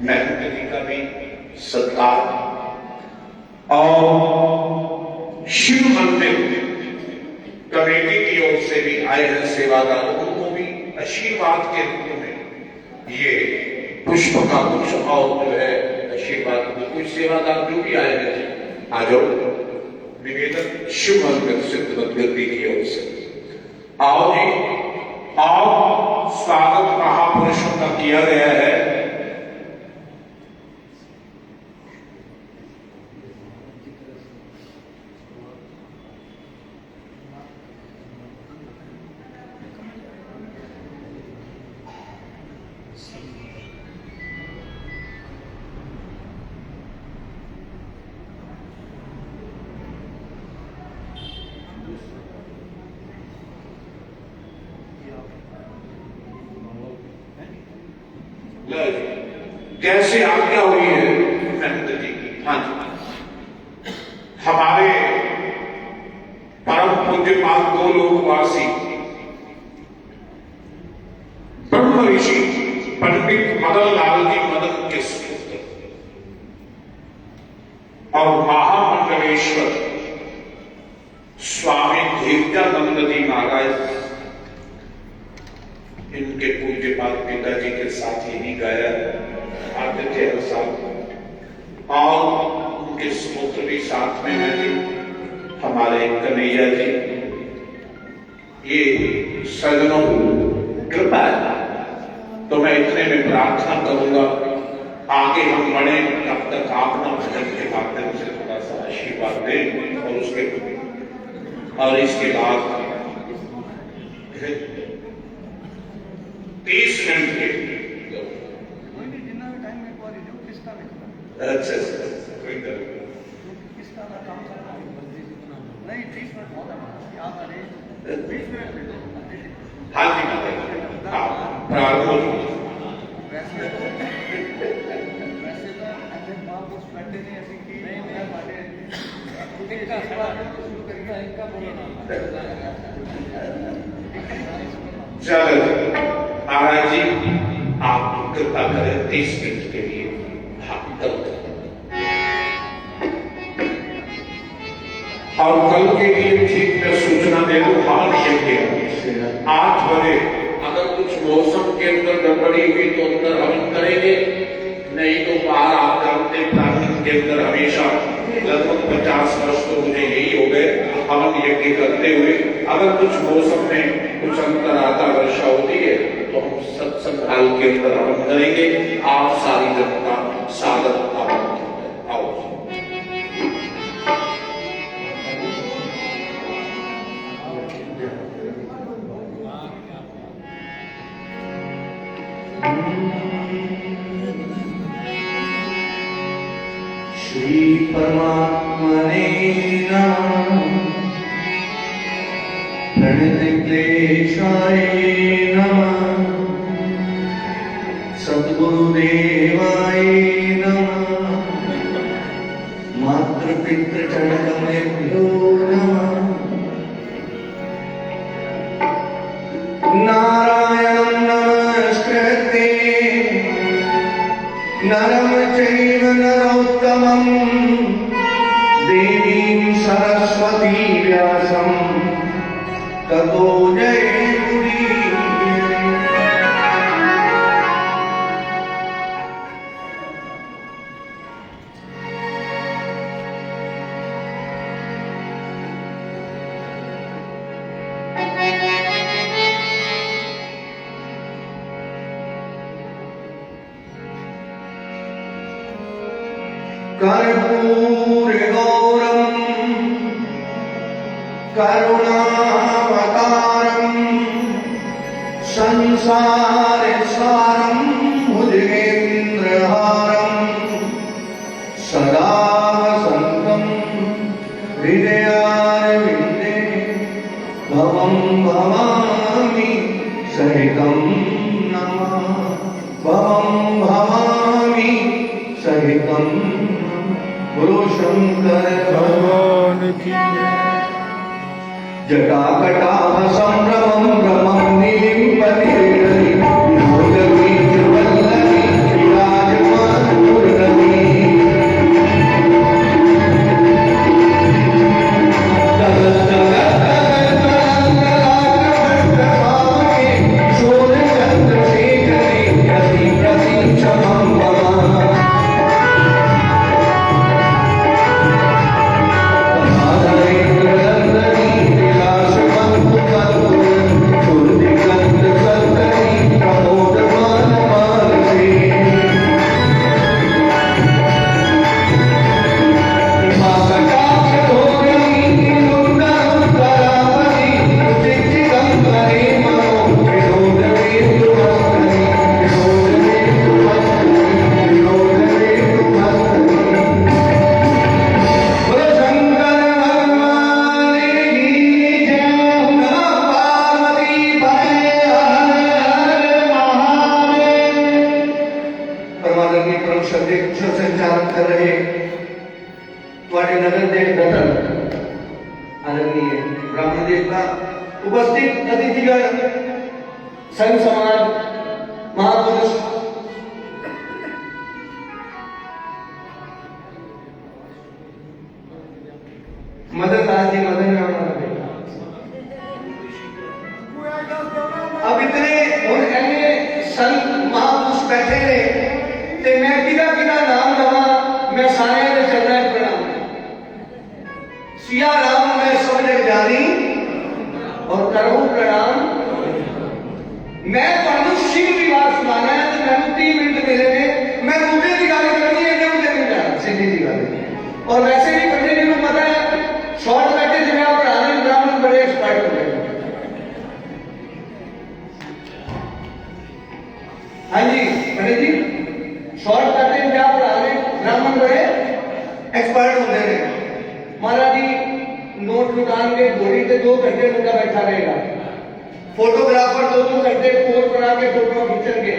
महंत जी का भी सत्कार और शिव मंदिर कमेटी की ओर से भी आए हैं सेवादार, उनको भी आशीर्वाद के रूप में ये पुष्प का कुछ और जो है आशीर्वाद, कुछ सेवादार जो भी आए हैं आ जाओ। निवेदन शिव मंदिर सिद्ध मंदिर की ओर से आओ जी, और स्वागत महापुरुषों का किया गया है। जैसे आज्ञा हुई है महंत जी की। हाँ जी, हमारे परम पूज्यपाद गोलोकवासी ब्रह्म ऋषि पंडित मदन लाल जी मदन के सुपुत्र और महामंडलेश्वर स्वामी धीरजानंद जी महाराज, इनके पूज्यपाद पिताजी के साथ यही गाया आदित्य हर साल, और उनके सुपुत्र भी साथ में हैं जी हमारे कन्हैया जी। ये सजनों कृपा है, तो मैं इतने में प्रार्थना करूंगा आगे हम बढ़े, तब तक आप ना भजन के माध्यम से थोड़ा सा आशीर्वाद दें और इसके बाद 30 मिनट के। अच्छा कोई किसका काम करना नहीं, 30 मिनट बहुत है याद आ रही 20 मिनट। हाँ जी, हाँ प्रारंभ वैसे तो महापुरुष बैठे नहीं ऐसी की नहीं शुरू करेंगे इनका चलो महाराज जी, आप कृपा करें 30 मिनट के लिए। और कल के लिए ठीक मैं सूचना दे दूं, हवन यज्ञ 8 बजे, अगर कुछ मौसम के अंदर गड़बड़ी हुई तो अंदर हवन करेंगे, नहीं तो बाहर आप जानते प्रांगण के अंदर हमेशा लगभग 50 वर्ष तो मुझे यही हो गए हवन यज्ञ करते हुए। अगर कुछ मौसम में कुछ अंतर आता, वर्षा होती है, तो हम सत्संग काल के अंदर हवन करेंगे। आप सारी जनता सादर हवन आओ। श्री परमात्मने नमः। प्रणत क्लेशाय नमः। सद्गुरुदेवाय नमः। मातृपितृचरणकमलेभ्यो नमः। नारायणं नमस्कृत्य नरं चैव नरोत्तमं देवीं सरस्वती व्यासं ततो जयमुदीरये। कर्पूरगौरं करुणावतारं संसारसारं भुजगेन्द्रहारं सदा वसन्तं हृदयारविन्दे भवं भवामि सहितं नमः। भवं भवामि सहितं गुरु शंकर भगवान की। जटाकटाह संभ्रमं भ्रमं नीलिं पतिर्गलिं विभोगवीचवल्लभीं आदरणीय परम श्रद्धेय कुशल संचालन कर रहे तुम्हारे नगर दे डॉक्टर आदरणीय ब्राह्मण देवता उपस्थित अतिथिगण संघ समाज महापुरुष मदन लाल जी मदन राम अब इतने हुण इन्ने संत महापुरुष बैठे ने ते मैं किदा किदा नाम लवा मैं सारे दे चरणा च प्रणाम सिया राम मैं सब जग जानी और करूं प्रणाम मैं ਤੁਹਾਨੂੰ शिव विवाद सुनाना है तो मैंने 3 मिनट मिले ने मैं मुद्दे की गल करनी है जो मुद्दे नहीं जाना सीधी सी गल और वैसे भी पंडित जी को पता है शॉर्ट बैठे जिन्हें आप पढ़ाने ब्राह्मण बड़े एक्सपर्ट हो गए हाँ जी पंडित जी शॉर्ट बैठे जिन्हें आप पढ़ाने ब्राह्मण बड़े एक्सपर्ट होते हैं महाराज जी नोट लुटान के घोड़ी से 2 घंटे मुंडा बैठा रहेगा फोटोग्राफर 2 घंटे पोज बना के फोटो खींचेंगे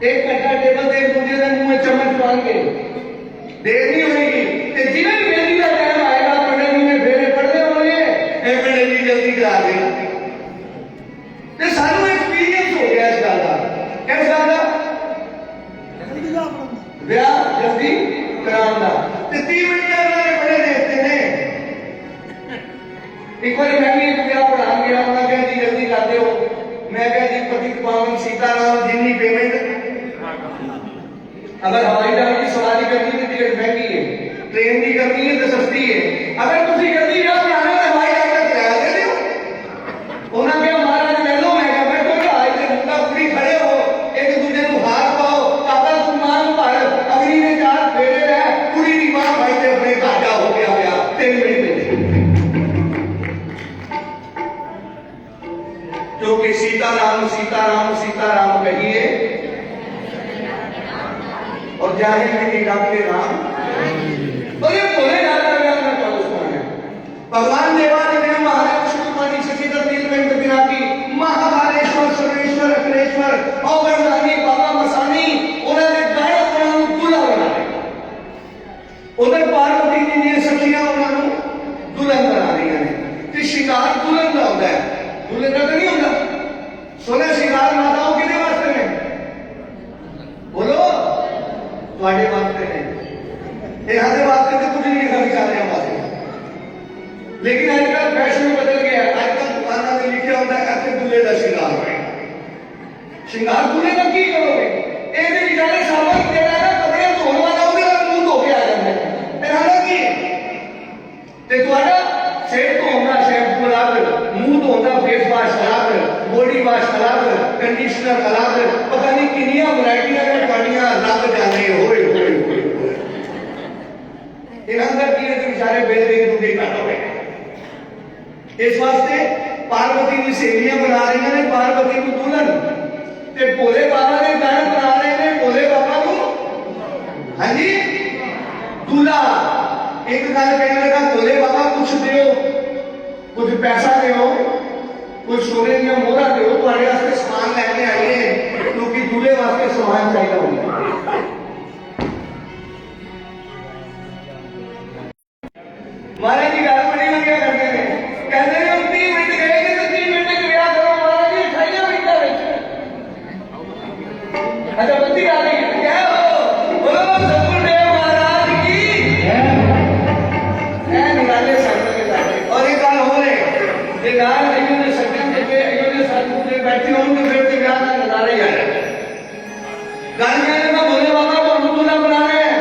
1 घंटा टेबल देख दूसरे के मुंह में चम्मच मांग के देर नहीं होगी ते जिन्हें भी मेहंदी का टाइम आएगा पंडित जी ने फेरे पढ़ने होंगे पंडित जी जल्दी करा देना ते सानू एक्सपीरियंस हो गया इस गल का किस गल का ब्याह जल्दी कराने का ते 3 मिनट में उन्होंने बड़े देते ने एक बार मैं भी एक ब्याह पढ़ा गया उन्होंने कहा जी जल्दी कर दो मैं कहा जी पतित पावन सीताराम जितनी पेमेंट अगर हवाई जहाज की सवारी करनी है तो टिकट महंगी है ट्रेन की करनी है तो सस्ती है अगर तुम जल्दी जाओ जाना तो हवाई जहाज का किराया दे दो उन्होंने कहा महाराज ले लो मैं कहा बैठो जहाज से मुद्दा पूरी खड़े हो एक दूसरे को हाथ पाओ काका कुमान पर अगली ने 4 फेरे रहे पूरी की मां भाई से अपने काटा हो गया 3 मिनट में क्योंकि सीताराम सीताराम सीताराम कहिए और जाहिर नहीं आपके राम बड़े बोले जाता है भगवान देवादिदेव महादेव शुक्रमानी शशिधर नीलकंठ पिनाकी महाकालेश्वर सर्वेश्वर अखिलेश्वर औगणदानी बाबा मसानी उन्होंने गाय उन्होंने दूल्हा बनाया उधर पार्वती जी ने सखियां उन्होंने दुल्हन बना रही हैं कि शिकार दुल्हन का होता है दुल्हन का तो नहीं होता सोने शिकार माताओं कितने वास्ते में बोलो ਤੁਹਾਡੇ ਵਾਸਤੇ ਨੇ ਇਹਨਾਂ ਦੇ ਵਾਸਤੇ ਤੇ ਕੁਝ ਨਹੀਂ ਹੈ ਵਿਚਾਰਿਆਂ ਵਾਸਤੇ ਲੇਕਿਨ ਅੱਜ ਕੱਲ ਫੈਸ਼ਨ ਬਦਲ ਗਿਆ ਅੱਜ ਕੱਲ ਦੁਕਾਨਾਂ ਤੇ ਲਿਖਿਆ ਹੁੰਦਾ ਹੈ ਇੱਥੇ ਦੁੱਲੇ ਦਾ ਸ਼ਿੰਗਾਰ ਹੋਏਗਾ ਸ਼ਿੰਗਾਰ ਦੁੱਲੇ ਦਾ ਕੀ ਕਰੋਗੇ ਇਹਦੇ ਵਿਚਾਰੇ ਸਾਬਣ ਜਿਹੜਾ ਨਾ ਕੱਪੜੇ ਧੋਣ ਵਾਲਾ ਉਹਦੇ ਨਾਲ ਮੂੰਹ ਧੋ ਕੇ ਆ ਜਾਂਦਾ ਹੈ ਇਹਨਾਂ ਦਾ ਕੀ ਤੇ ਤੁਹਾਡਾ ਸਿਰ ਧੋਣ ਦਾ ਸ਼ੈਂਪੂ ਅਲੱਗ ਮੂੰਹ ਧੋਣ ਦਾ ਫੇਸ ਵਾਸ਼ ਅਲੱਗ बॉडी वाश अलग कंडीशनर अलग पता नहीं किनिया वैरायटियां ने पानियां लग जाने होए होए होए इन अंदर की बेचारे बेदे दूधे काट हो गए इस वास्ते पार्वती की सहेलियां बना रही ने पार्वती को दुल्हन ते भोले बाबा ने गायन बना रहे ने भोले बाबा को हाँ जी दूल्हा एक गल कहने लगा भोले बाबा कुछ दियो कुछ पैसा दियो कुछ सोने दिया मोहरा दो तुम्हारे वास्ते सामान लैके आए हैं क्योंकि दूल्हे वास्ते सामान चाहिए होगा महाराज जी गल बड़ी वधिया करते हैं कहते हैं 30 मिनट गए तो 30 मिनट के ब्याह करो महाराज जी 28 मिनट अच्छा बत्ती आ गई क्या हो बोलो सतगुरुदेव महाराज की है निराले संत के साथ और एक गल हो रहे ये गाल बैठी होंगे फिर भी ब्याह का नजारा ही आया गल कहने का भोले बाबा को दूल्हा बना रहे हैं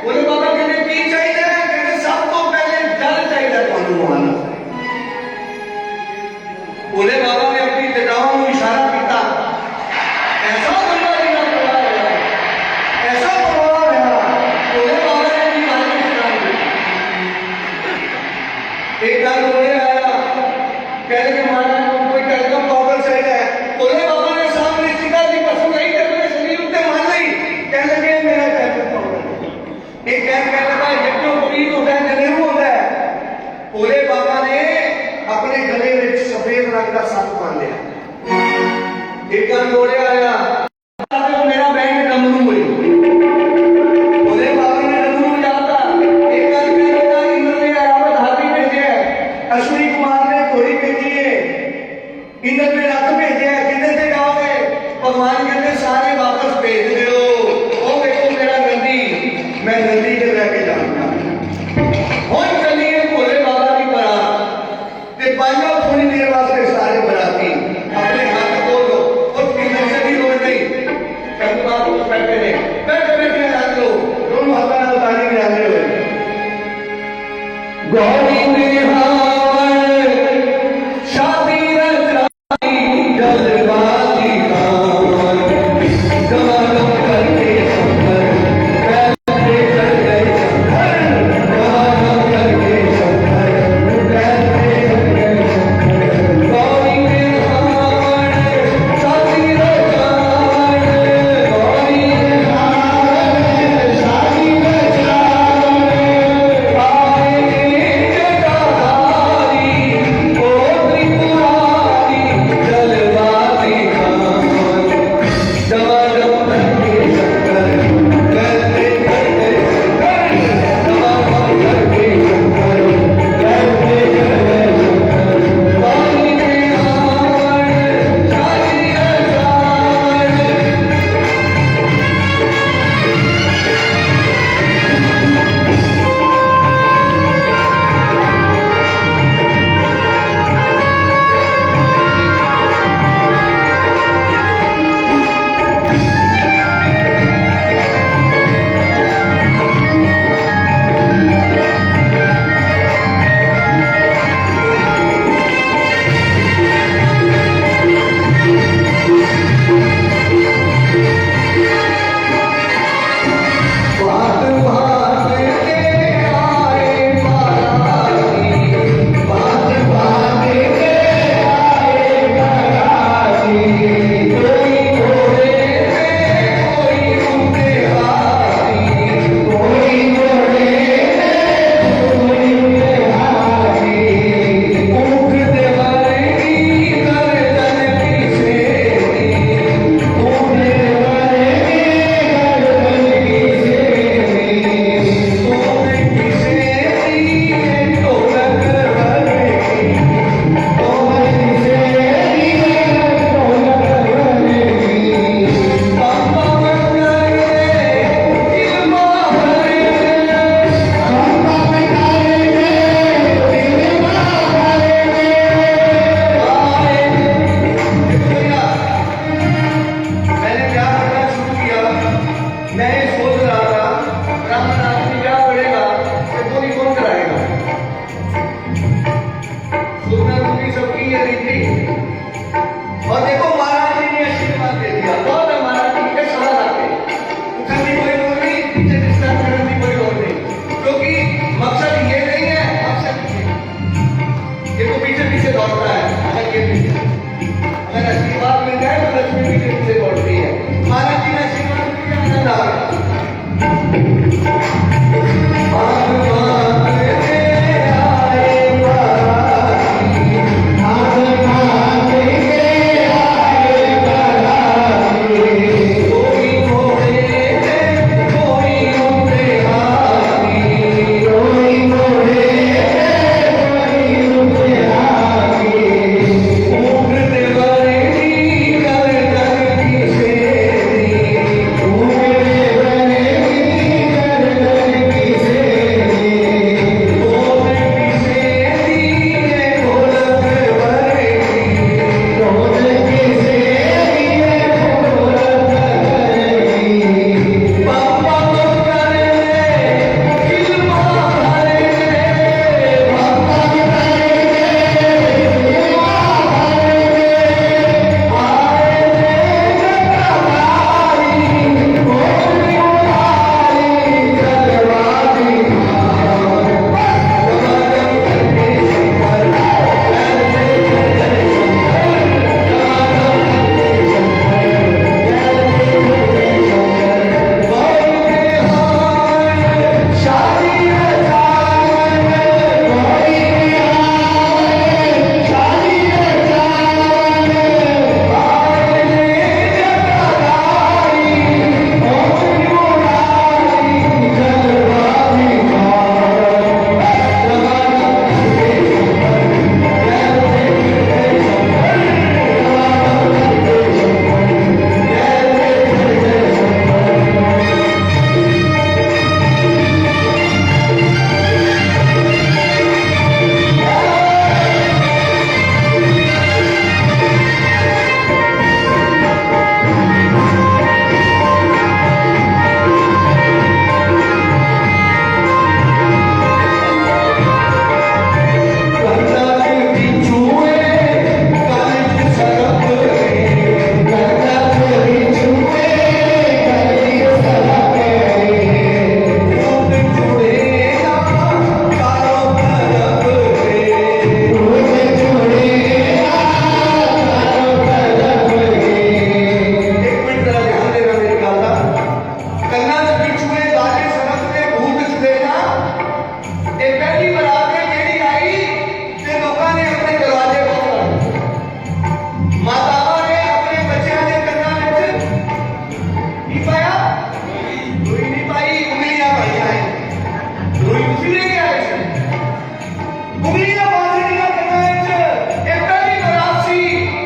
भोले बाबा कहते की चाहिए कहते सब तो पहले डर चाहिए ਤੁਹਾਨੂੰ मानना भोले बाबा ने अपनी जटाओं को इशारा किया ऐसा बंदा जिन्हें खड़ा होगा महापुरुष बैठे हैं, बैठे बैठे जान लो, दोनों हाथों में ताली में जान लो। गौरी निहार शादी रचाई जलवाती कांवर, गवालों करके शंकर कैसे चल गए शंकर, गवालों करके शंकर कैसे चल गए शंकर। गौरी निहार शादी रचाई, गौरी निहार शादी रचाई, आए जटाधारी नहीं पाया कोई नहीं पाई उंगलियां पाई है कोई उसी लेके आए थे उंगलियां बांधनियां करना है एक पहली बरात सी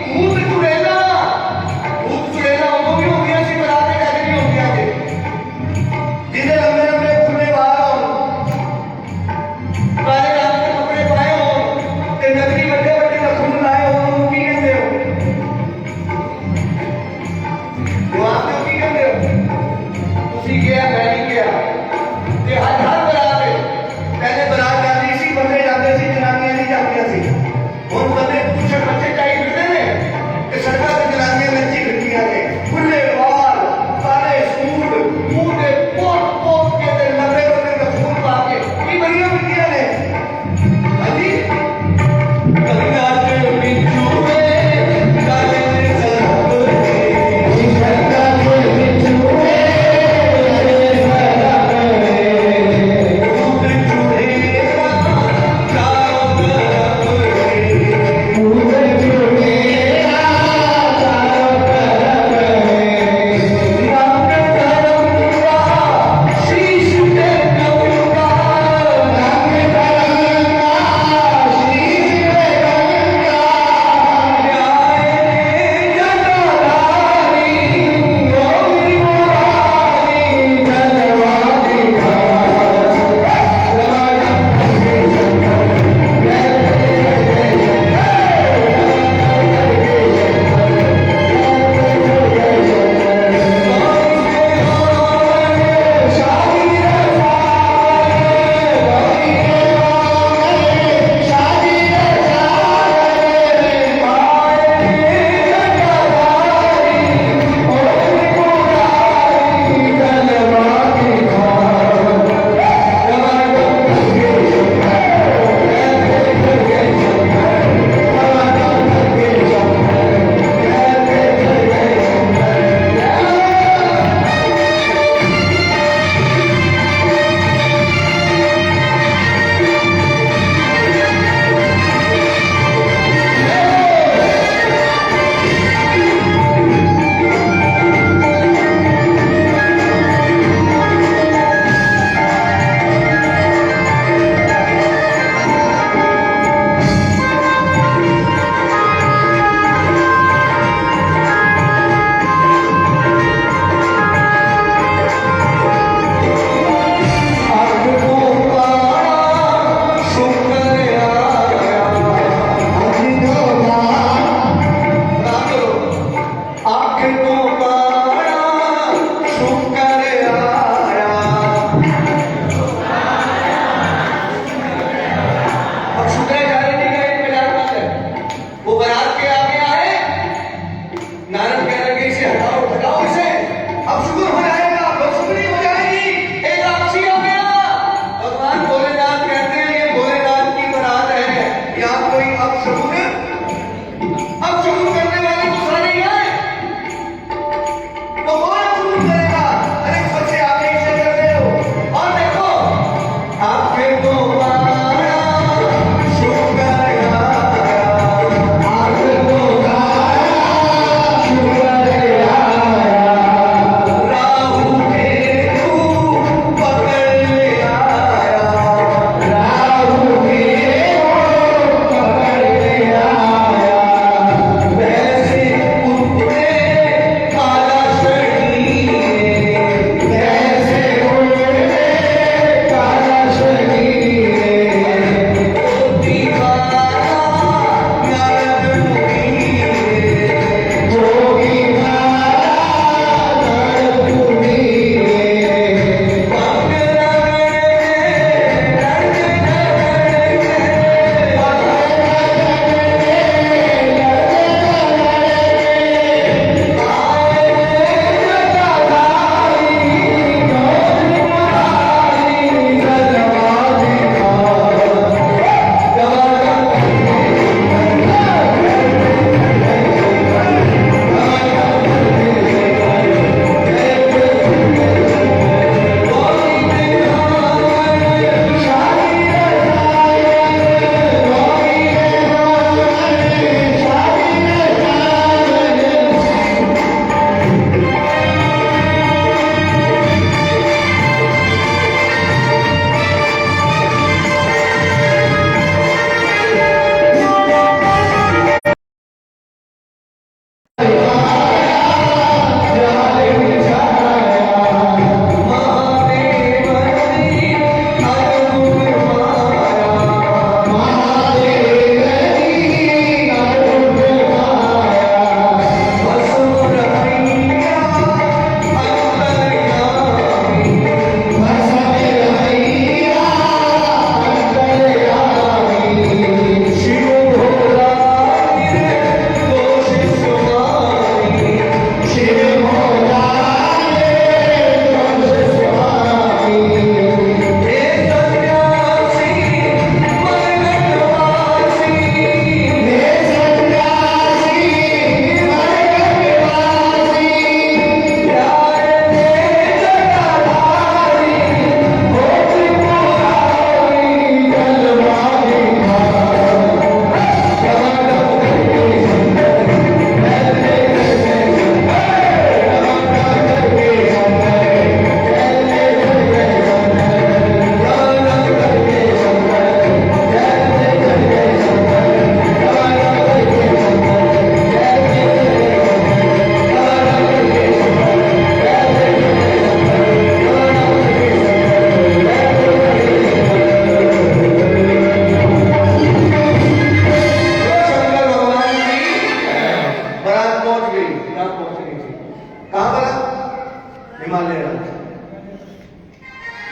भूत चुड़ैला उनको भी हो गया सी बरात के कैसे नहीं हो गया थे जिसे लंबे लंबे खुले बाल हो काले रंग के कपड़े पाए हो ते नकली बड़े बड़े नखून लाए हो उनको की कहते हो जवाब दो की कहते हो उसी गया मैं नहीं गया ते हर बरात पहले बरात जाती सी बंदे जाते सी जनानियां नहीं जाती सी हुण बंदे कुछ बच्चे चाहिए फिरते ने ते सड़कां ते जनानियां नच्ची फिरदियां ने खुले बाल काले सूट मुंह ते पोट पोट के ते लंबे लंबे नखून पा के की बढ़िया फिरदियां ने हाजी कलिया के बिच्छू काले सरहद के कलिया के बिच्छू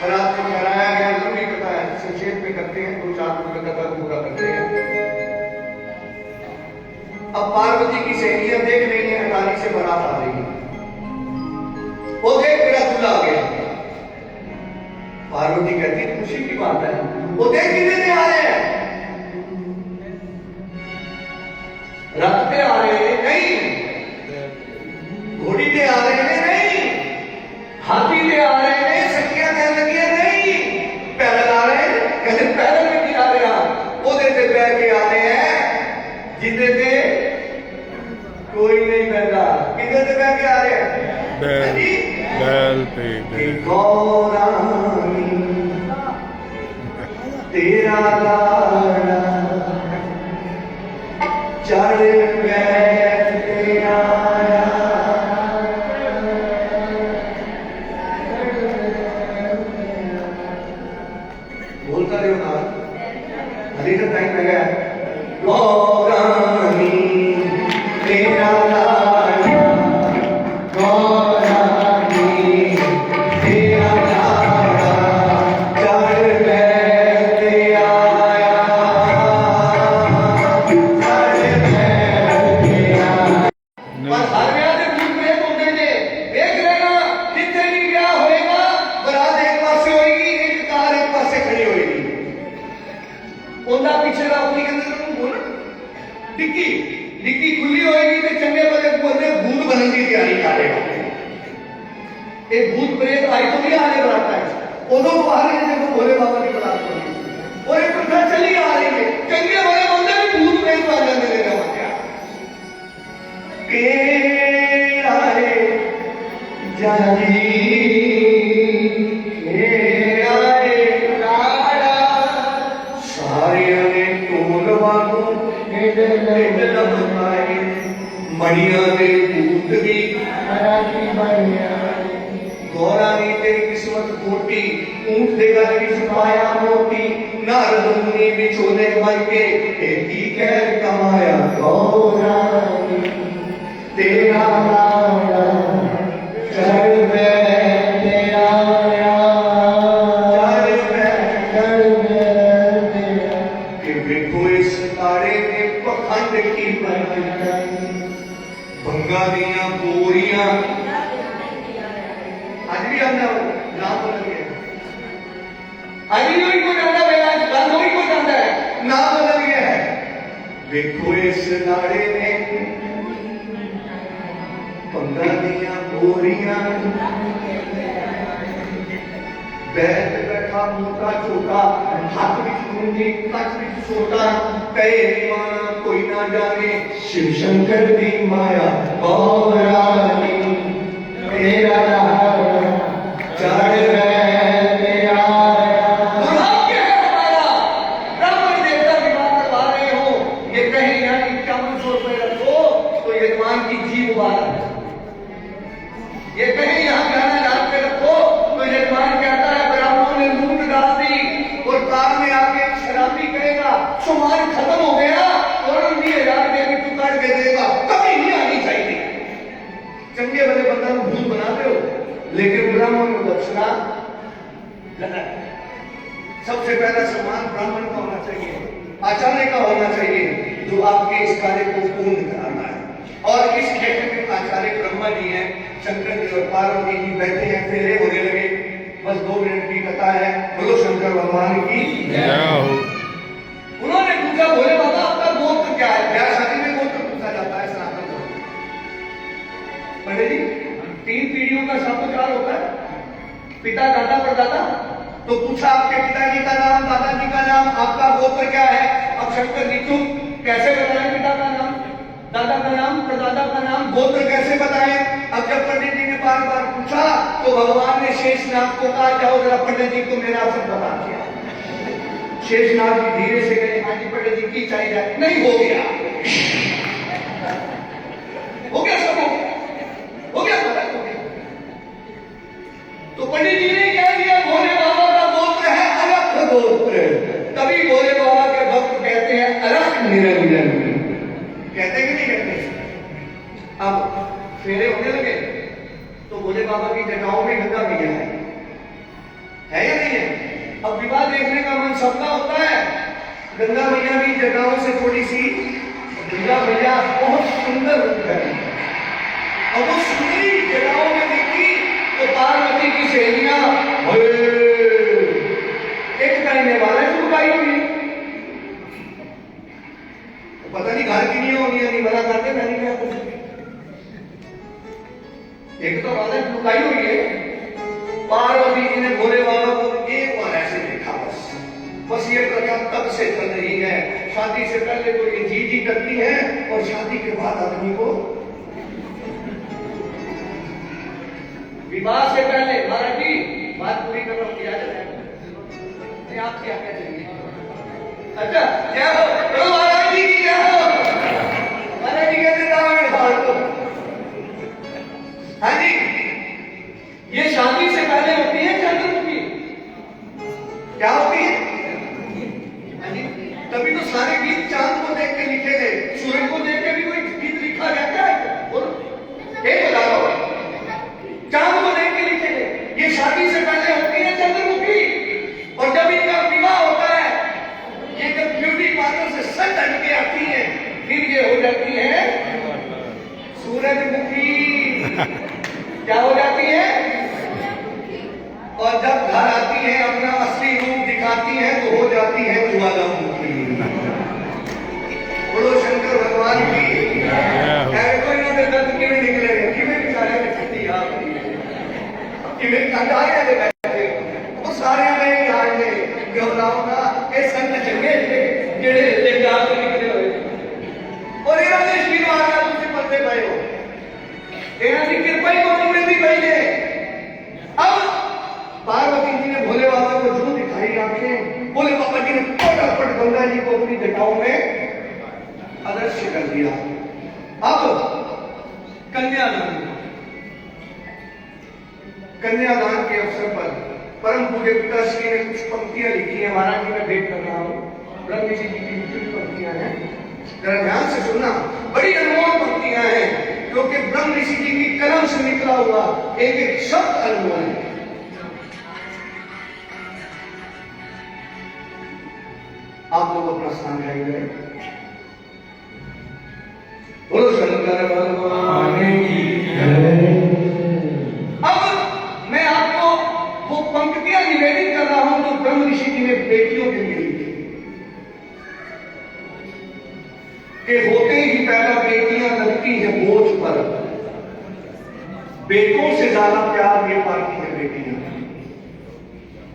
बारात को ठहराया गया, जरूरी कथा है, संक्षेप में करते हैं, 2-4 मिनट का कथा पूरा करते हैं। अब पार्वती की सहेलियां देख रही हैं अटारी से बारात आ रही है, वो देख मेरा दूल्हा आ गया। पार्वती कहती है खुशी की बात है, वो देख कितने आ रहे हैं, रथ पे आ रहे हैं नहीं, घोड़ी पे आ रहे हैं नहीं, हाथी पे आ रहे हैं, सखियां कहने लगी है नहीं, पैदल आ रहे हैं, कहते पैदल में नहीं आ रहे हैं, वो देते बैठ के आ रहे हैं जिंदे पे कोई नहीं बैठा, किधर से बैठ के आ रहे हैं, बैल पे गौरानी तेरा लाड़ा चढ़ बैठते आया, बोलता रहो ना, अभी तक टाइम लगा है। गौरानी तेरा लाड़ा, गौरानी तेरा लाड़ा चढ़ बैठते आया, पर हर ब्याह से भूत प्रेत होते थे, देख लेना जितने भी ब्याह होएगा बारात एक पासे होएगी, एक कार एक पासे खड़ी होएगी, ओंदा पीछे का अपनी के अंदर बोल डिक्की डिक्की खुली होएगी तो चंगे बड़े बोलते भूत बनने की तैयारी करेगा, एक भूत प्रेत आई तो भी आने बनाता है, ओदो को आ रहे हैं देखो भोले बाबा की बारात होगी, और एक प्रथा चली आ रही है, चंगे बड़े बोलते भी भूत प्रेत आ जाने देगा के आए जानी के आए लाड़ा, सारिया ने टोल वागू लगाए, मणिया दे भूत भी गौरानी ते किस्मत खोटी, ऊंट दे गल विच पाया मोती, नारद मुनि विचोले मर के एकी कहर कमाया, गौरानी तेरा लाड़ा चढ़ बैठे आया, चढ़ बैठे कि देखो इस तारे ने पखंड की बनाई, भंगा दिया बोरियां, आज भी हमने नाम बदल गया, आज भी कोई को जाता है, आज गल कोई को जाता है, नाम बदल गया है। देखो इस तारे ने भंगा दिया बोरियां, बैठ बैठा मोटा छोटा, हाथ विच कुंडी कच विच छोटा, कहे माना कोई ना जाने शिव शंकर दी माया, गौरानी तेरा लाड़ा चढ़ बैठे आया। दुर्भाग्य है हमारा, ब्राह्मण देवता विवाह करवा रहे हो, ये कहीं यहाँ 5100 रुपए रखो तो यजमान की जीव बाहर, ये कहीं यहाँ गाना डाल के रखो तो यजमान कहता है ब्राह्मणों ने लूट डाल दी, और कार में आके शराबी कहेगा सामान खत्म हो गया, और 20,000 रुपये भी तू काट के देगा, कभी नहीं आनी चाहिए। चंगे भले बंदा को भूत बनाते हो, लेकिन ब्राह्मण को दक्षिणा गलत। सबसे पहला सम्मान ब्राह्मण का होना चाहिए, आचार्य का होना चाहिए, जो आपके इस कार्य को पूर्ण कराना है। और इस क्षेत्र में आचार्य ब्रह्मा जी हैं, शंकर जी और पार्वती जी बैठे हैं, फेरे होने लगे, बस 2 मिनट की कथा है, बोलो शंकर भगवान की जय हो। उन्होंने पूछा भोले बाबा आपका गोत्र क्या है, ब्याह शादी में गोत्र पूछा जाता है सनातन धर्म में। पंडित जी 3 पीढ़ियों का शापोचार होता है, पिता दादा परदादा, तो पूछा आपके पिताजी का नाम, दादाजी का नाम, आपका गोत्र क्या है। अब शंकर जी तुम कैसे बताएं पिता का नाम, दादा का नाम, परदादा का नाम, गोत्र कैसे बताएं। अब जब पंडित जी ने बार बार पूछा तो भगवान ने शेषनाग को कहा जाओ जरा पंडित जी को मेरा सब बता दिया। शेषनाग जी धीरे से गए, हाँ जी पंडित जी की चाहिए, नहीं हो गया, हो गया, सब हो गया, पता हो गया। तो पंडित जी ने क्या दिया, भोले बाबा का गोत्र है अलख गोत्र, तभी भोले बाबा के भक्त कहते हैं अलख निरंजन, कहते कि नहीं कहते। अब फेरे होने लगे तो भोले बाबा की जटाओं में गंगा मिया है या देखने का मन सबका होता है। गंगा मैया की जटाओं से थोड़ी सी गंगा मैया बहुत सुंदर रूप है। अब वो सुंदरी जटाओं में देखी तो पार्वती की सहेलियां एक कहने वाला लुकाई होगी, पता नहीं घर की नहीं होगी, नहीं मना करते मैं नहीं क्या कुछ। एक तो वाला लुकाई हुई है। पार्वती जी ने भोले बाबा को एक बार ऐसे देखा, बस ये प्रथा तब से चल रही है। शादी से पहले तो ये जी करती है और शादी के बाद आदमी को विवाह से पहले महाराज जी बात पूरी कर लो, किया जाए आप क्या क्या चाहिए। अच्छा क्या हो महाराज जी की, क्या हो महाराज जी कहते हाँ जी, ये शादी से पहले होती है चंद्रमुखी, क्या होती है हाँ जी। तभी तो सारे गीत चांद को देख के लिखे गए, सूरज को देख के भी कोई गीत लिखा गया क्या है? बोलो एक बता दो, चांद को देख के लिखे गए। ये शादी से पहले होती है चंद्रमुखी, और जब इनका विवाह होता है, ये जब ब्यूटी पार्लर से सच हट के आती है, फिर ये हो जाती है सूरजमुखी। क्या हो जाती है? और जब घर आती है अपना असली रूप दिखाती है तो हो जाती है ज्वालामुखी। बोलो शंकर भगवान की। कोई ना दर्द किमें निकलेगा, किमें बेचारे में छुट्टी आप किमें कंधाए ले बैठे वो सारे में आए घबराओ ना ये संत चंगे जेड़े ले जाकर निकले हुए और इन्होंने श्री महाराज से पत्ते पाए हो ਇਹਨਾਂ ਦੀ ਕਿਰਪਾ ਹੀ ਤੁਹਾਨੂੰ ਮਿਲਦੀ ਪਈ ਹੈ। अब पार्वती जी ने भोले बाबा को जो दिखाई आंखें, भोले बाबा जी ने फटाफट गंगा जी को अपनी जटाओं में अदृश्य कर दिया। अब कन्यादान, कन्यादान के अवसर पर परम पूज्य पिताश्री ने कुछ पंक्तियां लिखी है। महाराज जी मैं भेंट कर रहा हूं, ब्रह्म जी की कुछ पंक्तियां हैं, जरा ध्यान से सुनना। बड़ी अनमोल पंक्तियां हैं क्योंकि ब्रह्म ऋषि जी की कलम से निकला हुआ एक एक शब्द अनमोल है। आप लोग अपना स्थान ग्रहण करें। बोलो शंकर भगवान की जय। अब मैं आपको वो पंक्तियां निवेदित कर रहा हूं जो ब्रह्म ऋषि जी ने बेटियों के लिए लिखी कि होते ही पैदा बेटियां लगती है बोझ पर, बेटों से ज्यादा प्यार ये पाती है बेटियां।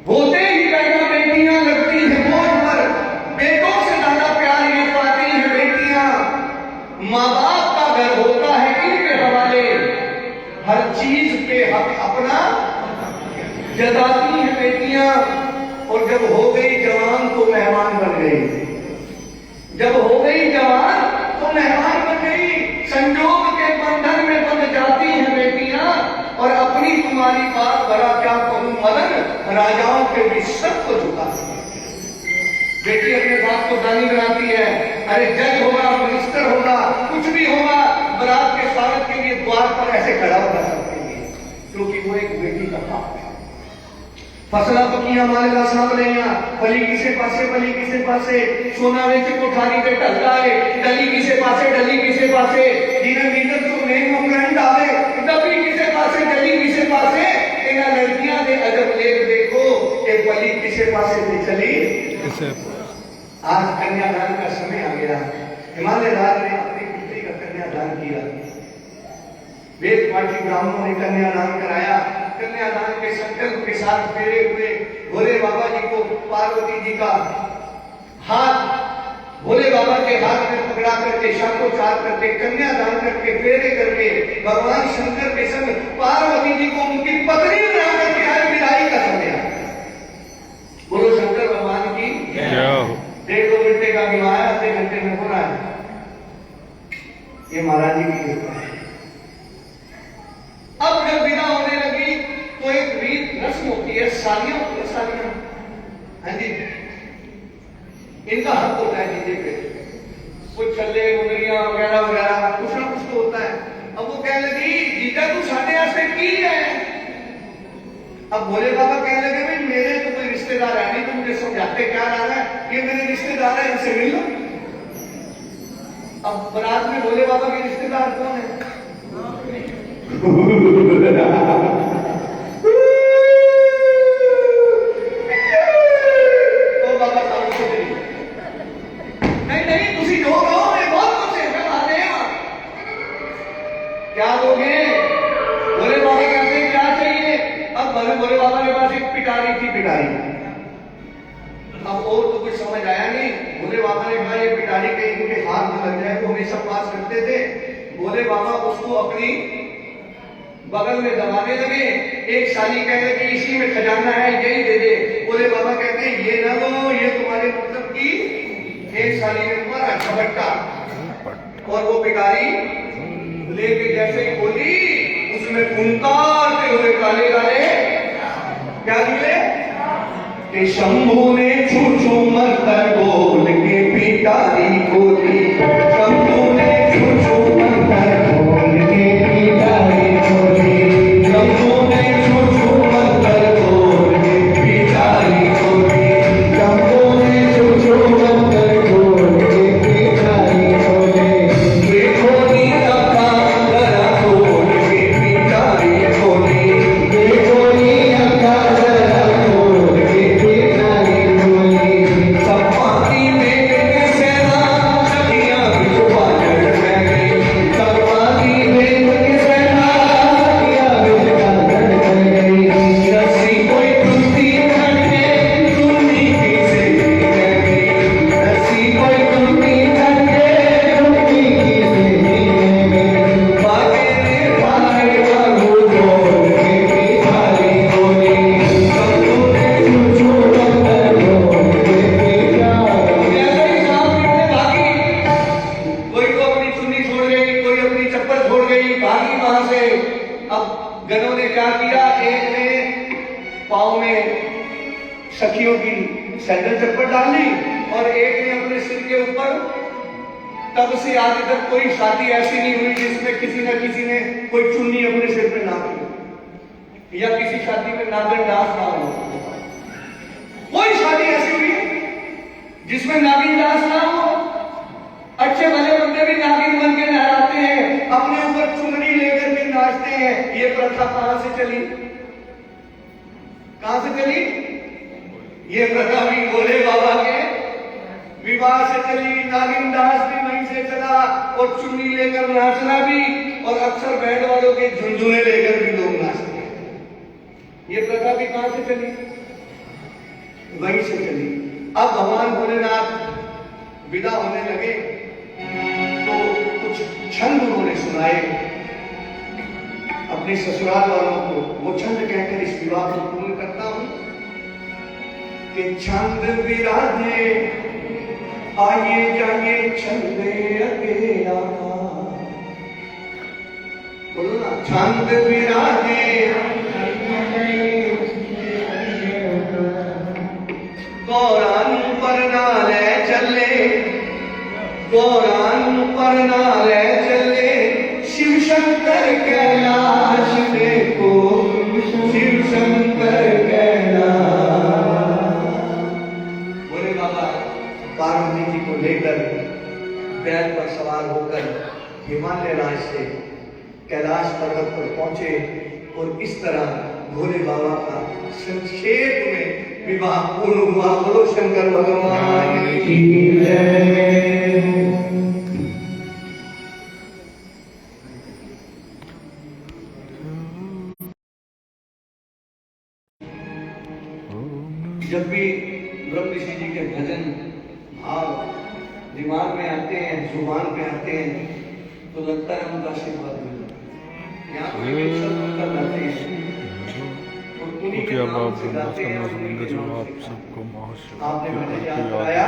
होते ही पैदा बेटियां लगती है बोझ पर, बेटों से ज्यादा प्यार ये पाती है बेटियां। माँ बाप का घर होता है इनके हवाले, हर चीज के हक अपना जताती है बेटियां। और जब हो गई जवान तो मेहमान बन गई, जब हो गई जवान तो मेहमान बन गई। संजोग के बंधन में बंध जाती हैं बेटियां, और अपनी तुम्हारी बात बड़ा क्या कहूं मदन, राजाओं के भी सबको झुकाती है। बेटी अपने बाप को दानी बनाती है। अरे जज होगा, मिनिस्टर होगा, कुछ भी होगा, बारात के स्वागत के लिए द्वार पर ऐसे खड़ा होगा सबके लिए, क्योंकि वो एक बेटी का बाप है। फसला पक्कियां मालेगा सामने पली किसे पासे, पली किसे पासे, सोना वेच कोठारी पे ढलता है, डली किसे पासे, डली किसे पासे, जिन्हें मीटर तो नहीं मुकरंड आवे, डबली किसे पासे, डली किसे पासे। इन्हें लड़कियां दे अजब लेख देखो कि पली किसे पासे से चली। आज कन्यादान का समय आ गया। हिमालय राज ने अपनी पुत्री का कन्यादान किया। वेद पाठी ब्राह्मणों ने कन्यादान कराया। कन्यादान के संकल्प के साथ फेरे हुए भोले बाबा जी को पार्वती जी का हाथ भोले बाबा के हाथ में पकड़ा करके शाखोचार करके कन्यादान करके फेरे करके भगवान शंकर के संग पार्वती जी को उनकी पत्नी बना करके आज विदाई का समय। बोलो शंकर भगवान की जय। 1.5 घंटे का विवाह है, आधे घंटे में हो रहा है। ये महाराज जी की कृपा है। अब जब विदा होने लगी तो एक रीत रस्म होती है, सालियां होती है, सालियां हाँ जी, इनका हक होता है जीजे पे, कुछ छल्ले मुंगरियां वगैरह वगैरह कुछ ना कुछ तो होता है। अब वो कहने लगी जीजा तू साढ़े 8 की है। अब भोले बाबा कहने लगे भाई मेरे तो कोई रिश्ते रिश्तेदार है नहीं, तो मुझे समझाते क्या रहा है, ये मेरे रिश्तेदार है, इनसे मिल लो। अब बारात में भोले बाबा के रिश्तेदार कौन है? तो बाबा साहब से नहीं तुसी जो कहो मैं बहुत कुछ है, मैं माने क्या दोगे? भोले बाबा कहते हैं क्या चाहिए? अब भोले बाबा के पास एक पिटारी थी, पिटारी। अब और तो कुछ समझ आया नहीं। भोले बाबा ने कहा ये पिटारी कहीं इनके हाथ में लग जाए, तो हमेशा पास करते थे। भोले बाबा उसको अपनी बगल में दबाने लगे। एक साली कहने लगी इसी में खजाना है, यही दे दे। भोले बाबा कहते हैं ये ना लो, ये तुम्हारे मतलब की। एक साली ने तुम्हारा झपट्टा, और वो पिटारी लेके जैसे ही खोली, उसमें फुंकारते हुए काले काले क्या निकले कि शंभू ने छू छू मंत्र बोल के पिटारी खोली। शंभू ने छू छू मंत्र बोल के पिटारी खोली। शंभू ने छू छू मंत्र बोल के पिटारी खोली। शंभू ने छू छू मंत्र बोल के पिटारी खोली। देखो नी अक्का जरा खोल के पिटारी खोली। देखो नी अक्का जरा खोल के पिटारी खोली। सब पाती में कैसे ना सखियां बिछवाकर रह गई। सब पाती में कैसे ना सखियां बिछवाकर रह गई। रस्सी कोई टूटी करके टूटी किसे रह गई। रस्सी कोई टूटी करके टूटी किसे रह गई। बागे ने पाए वांगू बोल के पिटारी खोली। शंभू ने छू छू मंत्र बोल के पिटारी। ऐसे ही सांप निकले भागी। कोई तो अपनी चुन्नी छोड़ गई, कोई अपनी चप्पल छोड़ गई, भागी वहां से। अब गनों ने क्या किया, एक ने पाँव में सखियों की सैंडल चप्पल डाल ली, और एक ने अपने सिर के ऊपर। तब से आज तक कोई शादी ऐसी नहीं हुई जिसमें किसी न किसी ने कोई चुन्नी अपने सिर पे ना की, या किसी शादी में नागन डांस ना हो। कोई शादी ऐसी हुई जिसमें नागिन डांस ना हो? अच्छे भले बंदे भी नागिन बन के नहराते हैं, अपने ऊपर चुनरी लेकर के नाचते हैं। ये प्रथा कहां से चली? कहां से चली? ये प्रथा भी भोले बाबा के विवाह से चली। नागिन डांस भी वहीं से चला, और चुन्नी लेकर नाचना भी, और अक्सर बैंड वालों के झुनझुने लेकर भी लोग नाचते हैं। ये प्रथा भी कहां से चली? वहीं से चली। अब भगवान भोलेनाथ विदा होने लगे, तो कुछ छंद उन्होंने सुनाए अपने ससुराल वालों को। वो छंद कहकर इस विवाह को पूर्ण करता हूं कि छंद विराजे आइए जाइए छंदे अकेला। बोलो ना, छंद विराजे गौरान पर नाले चले। गौरान पर नाले चले। शिव शंकर कैलाश देखो, शिव शंकर कैलाश। बोले बाबा पार्वती जी को लेकर बैल पर सवार होकर हिमालय राज से कैलाश पर्वत पर पहुंचे, और इस तरह भोले बाबा का संक्षेप में विवाह पूर्ण हुआ। बोलो शंकर भगवान की जय। जब भी ब्रह्म ऋषि जी के भजन भाव दिमाग में आते हैं, जुबान पे आते हैं, तो लगता है उनका आशीर्वाद मिल रहा है। यहाँ पे सब कर जाते हैं, और उन्हीं के नाम से गाते हैं, और उन्हीं के नाम से सबको आपने मैंने याद कराया।